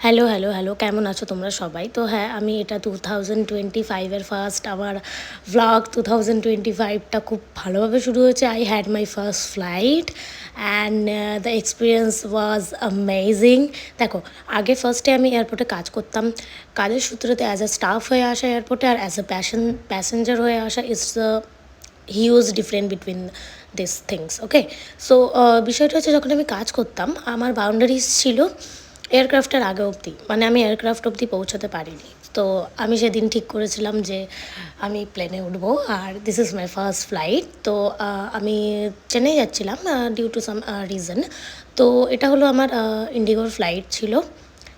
Hello, hello, hello. কেমন আছো তোমরা সবাই? তো হ্যাঁ, আমি এটা 2025 এর ফার্স্ট আমার ভ্লগ। 2025 টা খুব ভালোভাবে শুরু হয়েছে। I had my first flight and the experience was amazing. দেখো, আগে ফার্স্টে আমি এয়ারপোর্টে কাজ করতাম। কাজের সূত্রতে অ্যাজ আ স্টাফ হয়ে আসা এয়ারপোর্টে আর অ্যাজ আ প্যাসেঞ্জার হয়ে আসা it's huge different between this things. Okay, so বিষয়টা হচ্ছে, যখন আমি কাজ করতাম আমার বাউন্ডারিজ ছিল এয়ারক্রাফটের আগে অবধি, মানে আমি এয়ারক্রাফট অবধি পৌঁছাতে পারিনি। তো আমি সেদিন ঠিক করেছিলাম যে আমি প্লেনে উঠবো, আর this is my first flight. তো আমি চেন্নাই যাচ্ছিলাম ডিউ টু সাম রিজন। তো এটা হলো আমার ইন্ডিগোর ফ্লাইট ছিল।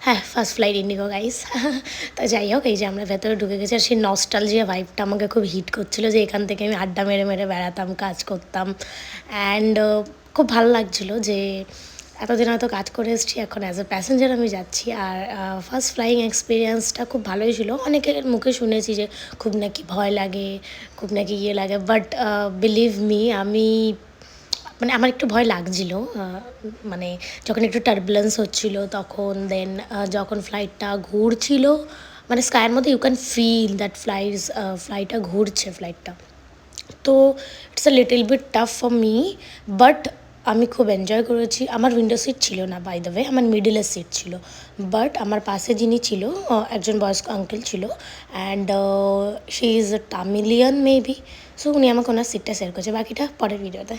হ্যাঁ, ফার্স্ট ফ্লাইট ইন্ডিগো গাইস। তা যাই হোক, এই যে আমরা ভেতরে ঢুকে গেছি, আর সেই নস্টালজিয়া ভাইবটা আমাকে খুব হিট করছিল যে এখান থেকে আমি আড্ডা মেরে মেরে বেড়াতাম, কাজ করতাম। অ্যান্ড খুব ভালো লাগছিলো যে এতদিন হয়তো কাজ করে এসেছি, এখন অ্যাজ এ প্যাসেঞ্জার আমি যাচ্ছি। আর ফার্স্ট ফ্লাইং এক্সপিরিয়েন্সটা খুব ভালোই ছিল। অনেকের মুখে শুনেছি যে খুব নাকি ভয় লাগে, খুব নাকি ইয়ে লাগে, বাট বিলিভ মি, মানে আমার একটু ভয় লাগছিল, মানে যখন একটু টার্বুলেন্স হচ্ছিল তখন। দেন যখন ফ্লাইটটা ঘুরছিল, মানে স্কাইয়ের মধ্যে ইউ ক্যান ফিল দ্যাট ফ্লাইটটা ঘুরছে ফ্লাইটটা। তো it's a little bit tough for me, but আমি খুব এনজয় করেছি। আমার উইন্ডো সিট ছিল না, বাই দ্য ওয়ে, আমার মিডিলের সিট ছিল। বাট আমার পাশে যিনি ছিল, একজন বয়স্ক আঙ্কেল ছিল, and she is a Tamilian maybe. So উনি আমাকে ওনার সিটটা শেয়ার করেছে, বাকিটা পরের ভিডিওতে।